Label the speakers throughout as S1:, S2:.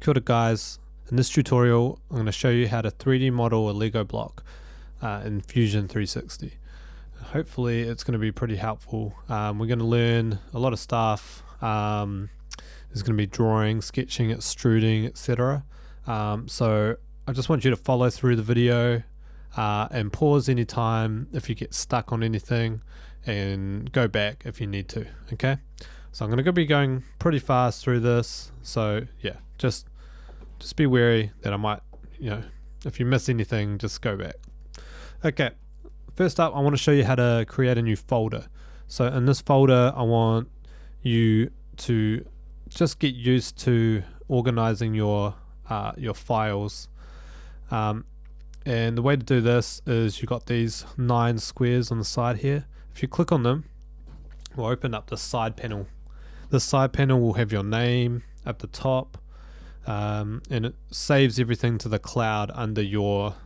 S1: Kia ora guys, in this tutorial I'm going to show you how to 3D model a Lego block in Fusion 360. Hopefully it's going to be pretty helpful. We're going to learn a lot of stuff. There's going to be drawing, sketching, extruding, etc. So I just want you to follow through the video and pause anytime if you get stuck on anything, and go back if you need to. Okay, so I'm going to be going pretty fast through this, so yeah, just be wary that I might, if you miss anything, just go back. Okay, first up I want to show you how to create a new folder. So in this folder I want you to just get used to organizing your files, and the way to do this is you've got these 9 squares on the side here. If you click on them, we'll open up the side panel. This side panel will have your name at the top, and it saves everything to the cloud under your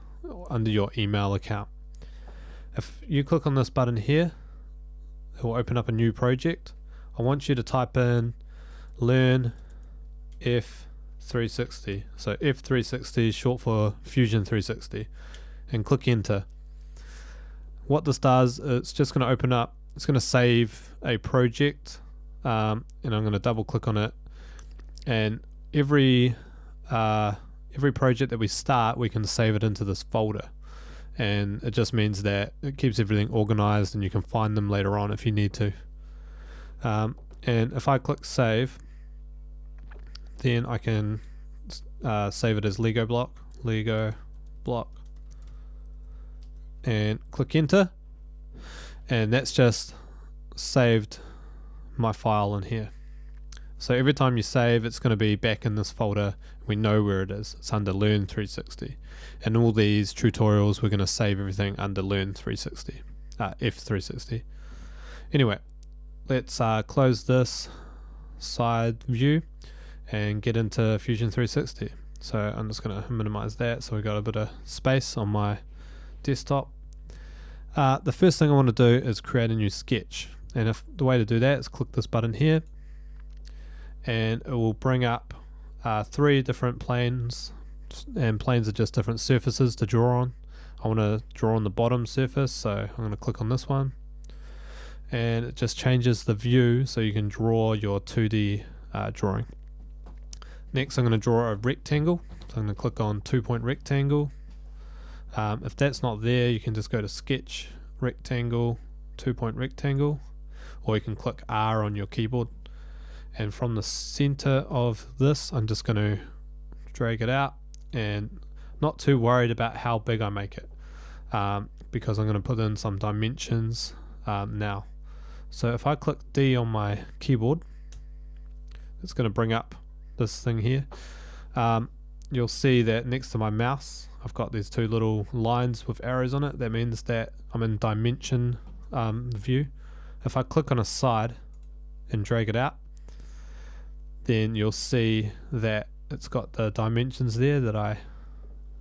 S1: email account. If you click on this button here, it will open up a new project. I want you to type in learn F360. So F360 is short for Fusion 360, and click enter. What this does, it's just going to open up, it's going to save a project, and I'm going to double click on it, and every project that we start, we can save it into this folder, and it just means that it keeps everything organized and you can find them later on if you need to. And if I click save, then I can save it as Lego block, and click enter, and that's just saved my file in here. So every time you save, it's going to be back in this folder. We know where it is. It's under Learn 360. And all these tutorials, we're going to save everything under Learn 360, F360. Anyway, let's close this side view and get into Fusion 360. So I'm just going to minimize that so we got a bit of space on my desktop. The first thing I want to do is create a new sketch, and the way to do that is click this button here, and it will bring up 3 different planes, and planes are just different surfaces to draw on. I want to draw on the bottom surface, so I'm going to click on this one, and it just changes the view so you can draw your 2D drawing. Next I'm going to draw a rectangle, so I'm going to click on 2-point rectangle. If that's not there, you can just go to sketch, rectangle, 2-point rectangle, or you can click R on your keyboard, and from the center of this I'm just going to drag it out, and not too worried about how big I make it, because I'm going to put in some dimensions now. So if I click D on my keyboard, it's going to bring up this thing here. You'll see that next to my mouse I've got these 2 little lines with arrows on it. That means that I'm in dimension view. If I click on a side and drag it out, then you'll see that it's got the dimensions there that I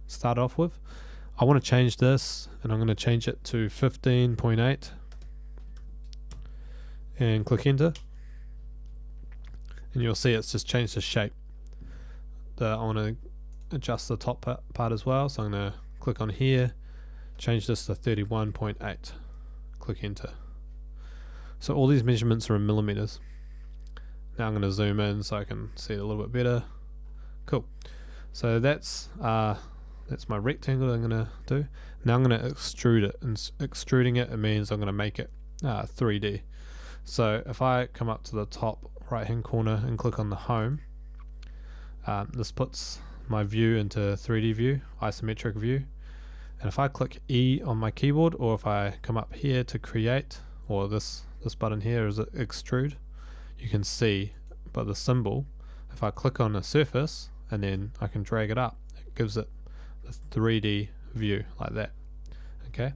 S1: start off with. I want to change this, and I'm going to change it to 15.8 and click enter, and you'll see it's just changed the shape. I want to adjust the top part as well, so I'm going to click on here, change this to 31.8, click enter. So all these measurements are in millimeters. Now I'm going to zoom in so I can see it a little bit better. Cool. So that's my rectangle that I'm going to do. Now I'm going to extrude it, and extruding it means I'm going to make it 3D. So if I come up to the top right hand corner and click on the home, this puts my view into 3D view, isometric view. And if I click E on my keyboard, or if I come up here to create, or this button here is extrude, you can see by the symbol, if I click on a surface and then I can drag it up, it gives it the 3D view like that. Okay.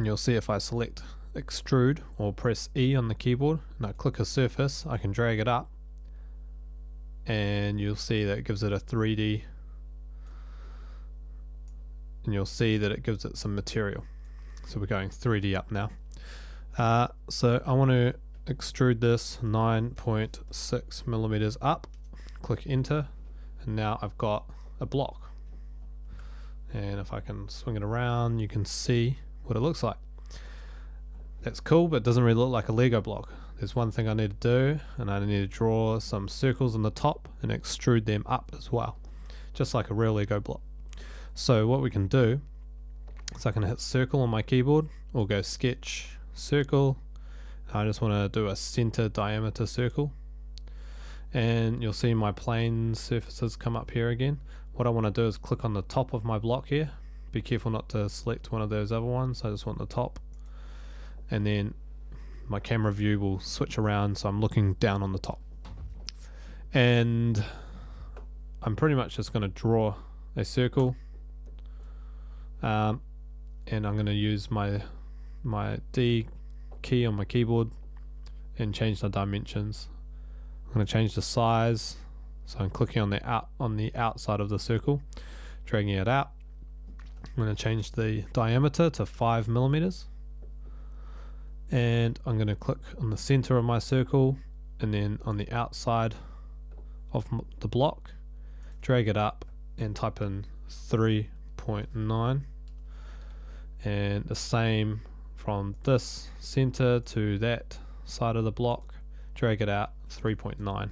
S1: And you'll see if I select extrude or press E on the keyboard and I click a surface, I can drag it up and you'll see that it gives it a 3D, and you'll see that it gives it some material. So we're going 3D up now. So I want to extrude this 9.6 millimeters up, click enter, and now I've got a block. And if I can swing it around, you can see what it looks like. That's cool, but it doesn't really look like a Lego block. There's one thing I need to do, and I need to draw some circles on the top and extrude them up as well, just like a real Lego block. So what we can do is I can hit circle on my keyboard or go sketch, circle. I just want to do a center diameter circle, and you'll see my plane surfaces come up here again. What I want to do is click on the top of my block here. Be careful not to select one of those other ones. I just want the top, and then my camera view will switch around so I'm looking down on the top, and I'm pretty much just going to draw a circle, and I'm going to use my D key on my keyboard and change the dimensions. I'm going to change the size, so I'm clicking on the outside of the circle, dragging it out. I'm going to change the diameter to 5 millimeters, and I'm going to click on the center of my circle, and then on the outside of the block, drag it up and type in 3.9, and the same from this center to that side of the block, drag it out 3.9,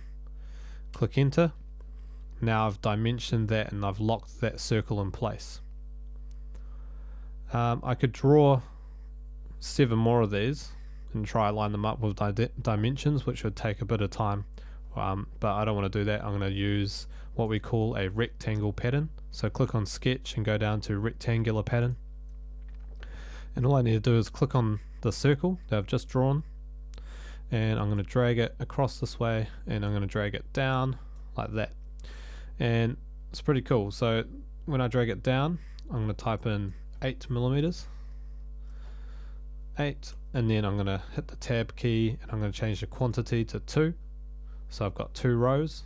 S1: click enter. Now I've dimensioned that and I've locked that circle in place. I could draw 7 more of these and try line them up with dimensions, which would take a bit of time, but I don't want to do that. I'm going to use what we call a rectangle pattern. So click on sketch and go down to rectangular pattern, and all I need to do is click on the circle that I've just drawn, and I'm going to drag it across this way, and I'm going to drag it down like that, and it's pretty cool. So when I drag it down, I'm going to type in 8 millimeters, 8, and then I'm going to hit the tab key and I'm going to change the quantity to 2, so I've got 2 rows.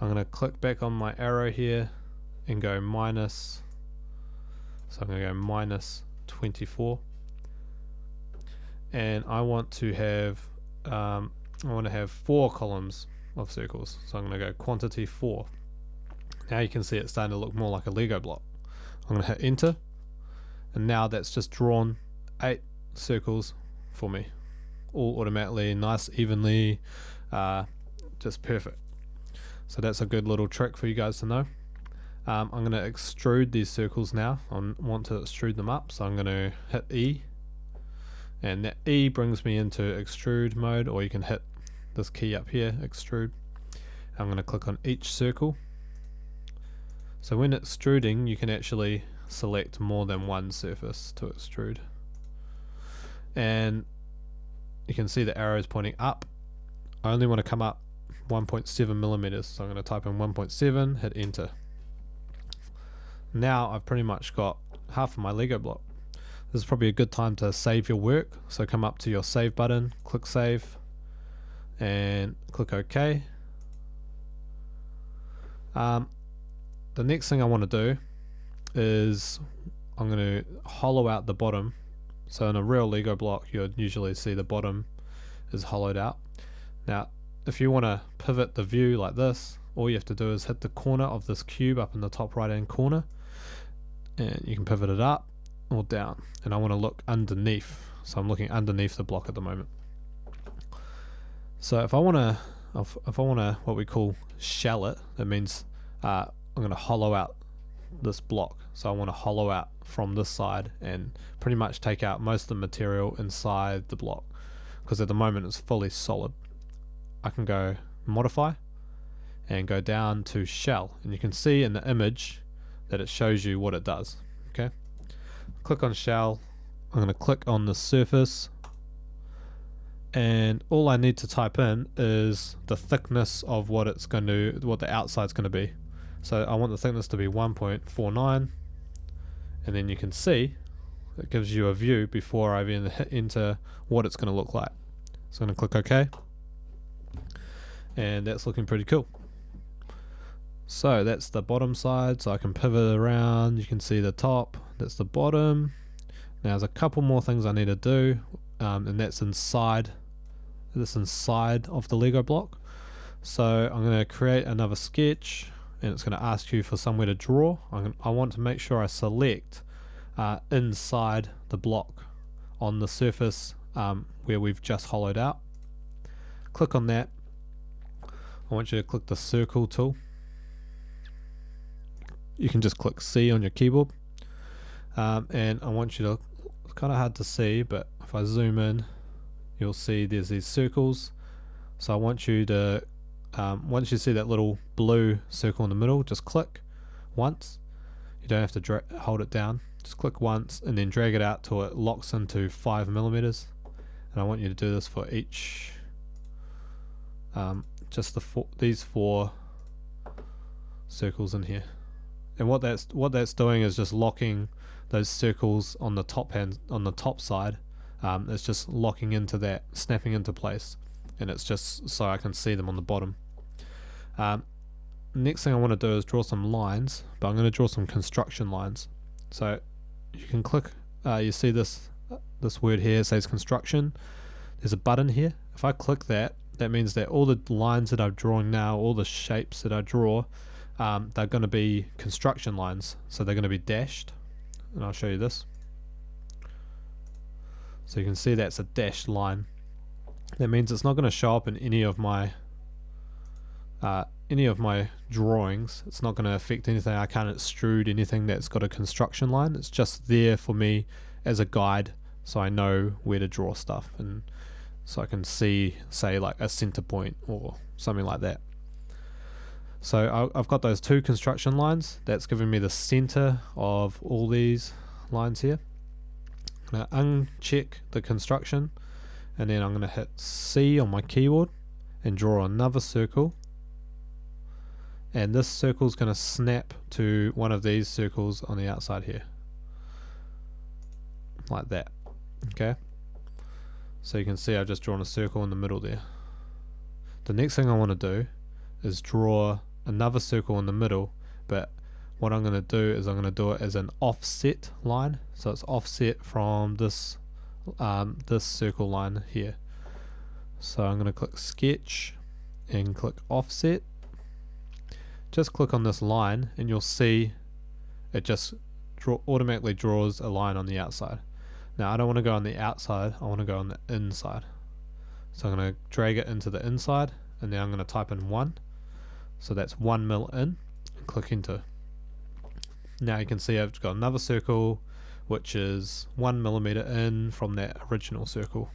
S1: I'm going to click back on my arrow here and go minus, so I'm going to go minus 24, and I want to have 4 columns of circles, so I'm going to go quantity 4. Now you can see it's starting to look more like a Lego block. I'm going to hit enter, and now that's just drawn 8 circles for me, all automatically, nice, evenly, just perfect. So that's a good little trick for you guys to know. I'm going to extrude these circles now. I want to extrude them up, so I'm going to hit E, and that E brings me into extrude mode, or you can hit this key up here, extrude. I'm going to click on each circle. So when extruding, you can actually select more than one surface to extrude, and you can see the arrows pointing up. I only want to come up 1.7 millimeters, so I'm going to type in 1.7, hit enter. Now I've pretty much got half of my Lego block. This is probably a good time to save your work, so come up to your save button, click save, and click OK. The next thing I want to do is I'm going to hollow out the bottom. So in a real Lego block, you'd usually see the bottom is hollowed out. Now if you want to pivot the view like this, all you have to do is hit the corner of this cube up in the top right hand corner, and you can pivot it up or down. And I want to look underneath, so I'm looking underneath the block at the moment. So if I want to what we call shell it, that means I'm going to hollow out this block. So I want to hollow out from this side and pretty much take out most of the material inside the block, because at the moment it's fully solid. I can go modify and go down to shell, and you can see in the image that it shows you what it does. Okay, click on shell. I'm going to click on the surface, and all I need to type in is the thickness of what the outside's going to be. So I want the thickness to be 1.49, and then you can see It gives you a view before I even hit enter what it's going to look like. So I'm going to click OK, and that's looking pretty cool. So that's the bottom side, so I can pivot around. You can see the top, that's the bottom. Now there's a couple more things I need to do, and that's inside of the Lego block. So I'm going to create another sketch, and it's going to ask you for somewhere to draw. I want to make sure I select inside the block on the surface where we've just hollowed out. Click on that. I want you to click the circle tool. You can just click C on your keyboard, and I want you to, it's kind of hard to see, but if I zoom in, you'll see there's these circles. So I want you to, once you see that little blue circle in the middle, just click once. You don't have to hold it down, just click once and then drag it out till it locks into 5mm. And I want you to do this for each, just these 4 circles in here. And what that's doing is just locking those circles on the top side. It's just locking into that, snapping into place, and it's just so I can see them on the bottom. Next thing I want to do is draw some lines, but I'm going to draw some construction lines. So you can click. You see this word here, it says construction. There's a button here. If I click that, that means that all the lines that I'm drawing now, all the shapes that I draw, they're going to be construction lines, so they're going to be dashed, and I'll show you this. So you can see that's a dashed line. That means it's not going to show up in any of my drawings. It's not going to affect anything. I can't extrude anything that's got a construction line. It's just there for me as a guide, so I know where to draw stuff, and so I can see, say, like a center point or something like that. So I've got those 2 construction lines. That's giving me the center of all these lines here. I'm going to uncheck the construction, and then I'm going to hit C on my keyboard and draw another circle. And this circle is going to snap to one of these circles on the outside here, like that. Okay. So you can see I've just drawn a circle in the middle there. The next thing I want to do is draw another circle in the middle, but what I'm going to do is I'm going to do it as an offset line, so it's offset from this circle line here. So I'm going to click sketch and click offset. Just click on this line and you'll see it just automatically draws a line on the outside. Now I don't want to go on the outside, I want to go on the inside. So I'm going to drag it into the inside, and then I'm going to type in 1. So that's 1mm in, and click enter. Now you can see I've got another circle which is 1mm in from that original circle.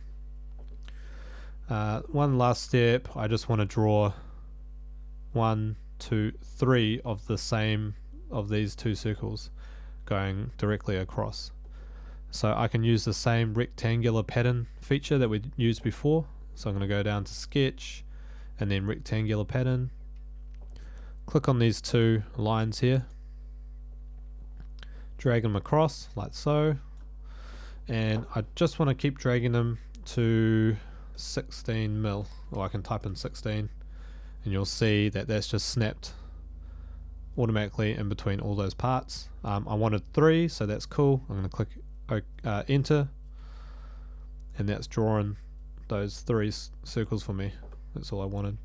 S1: One last step, I just want to draw 1, 2, 3 of the same of these 2 circles going directly across. So I can use the same rectangular pattern feature that we used before. So I'm going to go down to sketch and then rectangular pattern. Click on these 2 lines here, drag them across like so, and I just want to keep dragging them to 16mm, or I can type in 16, and you'll see that that's just snapped automatically in between all those parts. I wanted 3, so that's cool. I'm going to click enter, and that's drawing those 3 circles for me. That's all I wanted.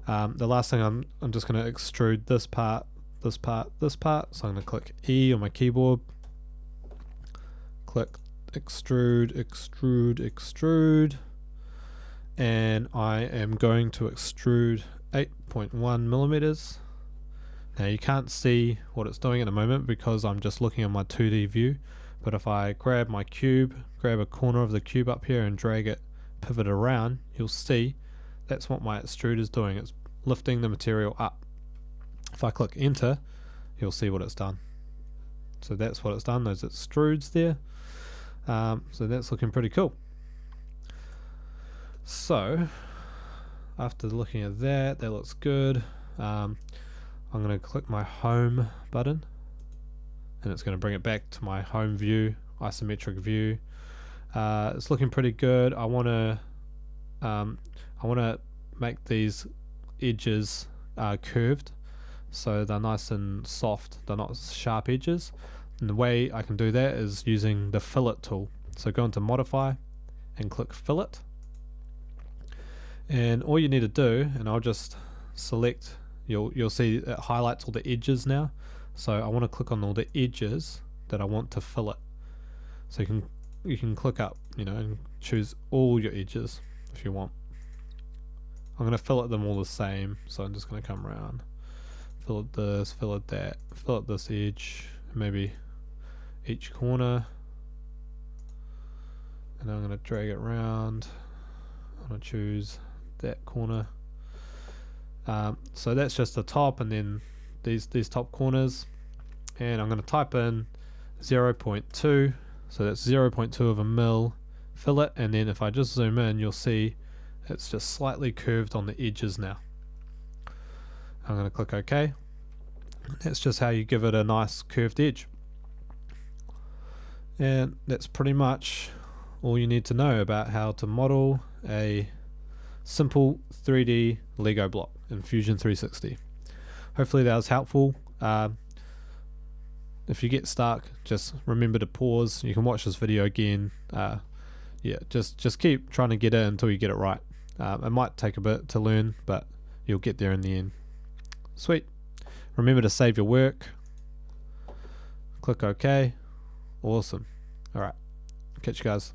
S1: The last thing, I'm just going to extrude this part, this part, this part. So I'm going to click E on my keyboard, click extrude, extrude, extrude, and I am going to extrude 8.1mm. Now you can't see what it's doing at the moment because I'm just looking at my 2D view, but if I grab my cube, grab a corner of the cube up here and drag it, pivot around, you'll see that's what my extrude is doing. It's lifting the material up. If I click enter, you'll see what it's done. So that's what it's done, those extrudes there. So that's looking pretty cool. So after looking at that, that looks good. I'm going to click my home button, and it's going to bring it back to my home view isometric view. It's looking pretty good. I want to make these edges curved, so they're nice and soft. They're not sharp edges. And the way I can do that is using the fillet tool. So go into modify and click fillet. And all you need to do, and I'll just select, you'll see it highlights all the edges now. So I want to click on all the edges that I want to fillet. So you can click up, and choose all your edges if you want. I'm going to fillet them all the same, so I'm just going to come around, fillet this, fillet that, fillet this edge, maybe each corner, and I'm going to drag it around. I'm going to choose that corner. So that's just the top, and then these top corners, and I'm going to type in 0.2, so that's 0.2 of a mil fillet, and then if I just zoom in, you'll see it's just slightly curved on the edges now. I'm going to click OK. That's just how you give it a nice curved edge. And that's pretty much all you need to know about how to model a simple 3D Lego block in Fusion 360. Hopefully that was helpful. If you get stuck, just remember to pause. You can watch this video again. Yeah, just keep trying to get it until you get it right. It might take a bit to learn, but you'll get there in the end. Sweet. Remember to save your work. Click OK. Awesome. Alright. Catch you guys.